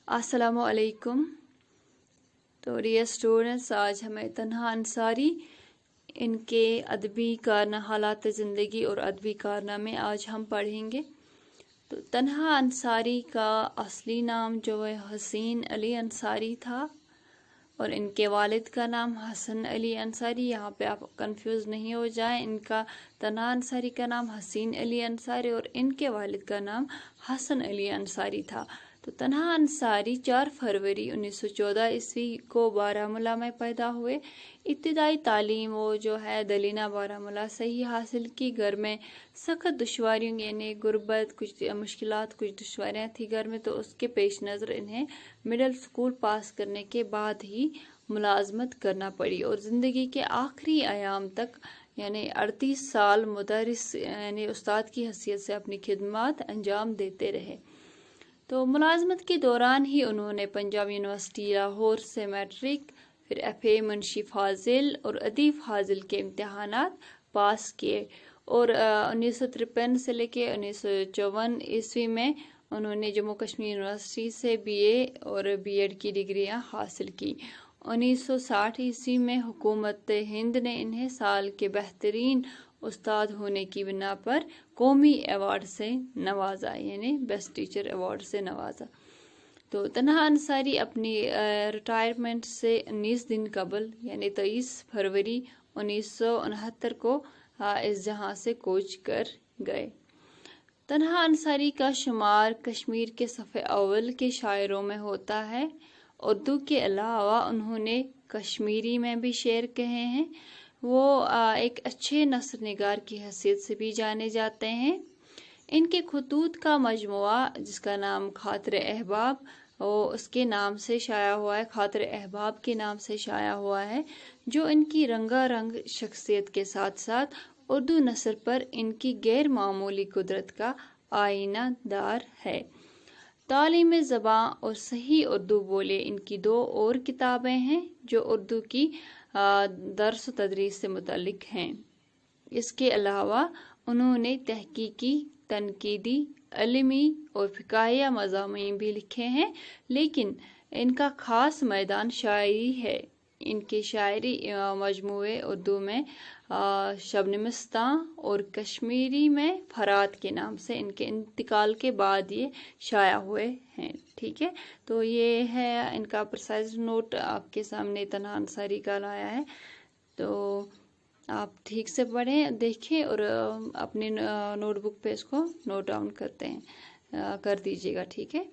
अस्सलामु अलैकुम। तो डियर स्टूडेंट्स, आज हमें तन्हा अंसारी इनके अदबी हालात ज़िंदगी और अदबी कारनामे आज हम पढ़ेंगे। तो तन्हा अंसारी का असली नाम जो है हसीन अली अंसारी था और इनके वालिद का नाम हसन अली अंसारी। यहाँ पे आप कंफ्यूज नहीं हो जाएं। इनका तन्हा अंसारी का नाम हसीन अली अंसारी और इनके वालिद का नाम हसन अली अंसारी था। तो तन्हा अंसारी 4 फरवरी 1914 ईस्वी को बारामूला में पैदा हुए। इब्तिदाई तालीम वो जो है दलीना बारामूला से ही हासिल की। घर में सख्त दुश्वारियों यानी गुर्बत, कुछ मुश्किलात, कुछ दुश्वारियाँ थी घर में, तो उसके पेश नज़र इन्हें मिडिल स्कूल पास करने के बाद ही मुलाजमत करना पड़ी और ज़िंदगी के आखिरी अयाम तक यानी 38 साल मुदर्रिस यानी उस्ताद की हैसियत से अपनी खिदमत अंजाम देते रहे। तो मुलाजमत के दौरान ही उन्होंने पंजाब यूनिवर्सिटी लाहौर से मैट्रिक, फिर FA मुंशी फाजिल और अदीब फाजिल के इम्तहानात पास किए और 1953 से लेके 1954 ईस्वी में उन्होंने जम्मू कश्मीर यूनिवर्सिटी से BA और B.Ed की डिग्रियां हासिल की। 1960 ईस्वी में हुकूमत हिंद ने इन्हें साल के बेहतरीन उस्ताद होने की बिना पर कौमी अवार्ड से नवाजा यानी बेस्ट टीचर अवार्ड से नवाजा। तो तन्हा अंसारी अपनी रिटायरमेंट से 19 दिन कबल यानी 23 फरवरी 1969 को इस जहां से कूच कर गए। तन्हा अंसारी का शुमार कश्मीर के सफ़े अव्वल के शायरों में होता है। उर्दू के अलावा उन्होंने कश्मीरी में भी शेर कहे हैं। वो एक अच्छे नस्र निगार की हैसियत से भी जाने जाते हैं। इनके खुतूत का मजमुआ जिसका नाम खातिर अहबाब वो उसके नाम से शाया हुआ है, खातिर अहबाब के नाम से शाया हुआ है, जो इनकी रंगारंग शख्सियत के साथ साथ उर्दू नस्र पर इनकी गैर मामूली कुदरत का आईना दार है। तालीम ज़बां और सही उर्दू बोले इनकी 2 और किताबें हैं जो उर्दू की दर्स तदरीस से मुतल्लिक हैं। इसके अलावा उन्होंने तहकीकी, तनकीदी, इल्मी और फ़िक़हिया मज़ामीन भी लिखे हैं, लेकिन इनका ख़ास मैदान शायरी है। इनके शायरी मजमूए उर्दू में शबनमस्तां और कश्मीरी में फरात के नाम से इनके इंतकाल के बाद ये शाया हुए हैं। ठीक है, तो ये है इनका प्रिसाइज नोट आपके सामने तन्हा अंसारी का लाया है। तो आप ठीक से पढ़ें, देखें और अपनी नोटबुक पे इसको नोट डाउन कर दीजिएगा। ठीक है।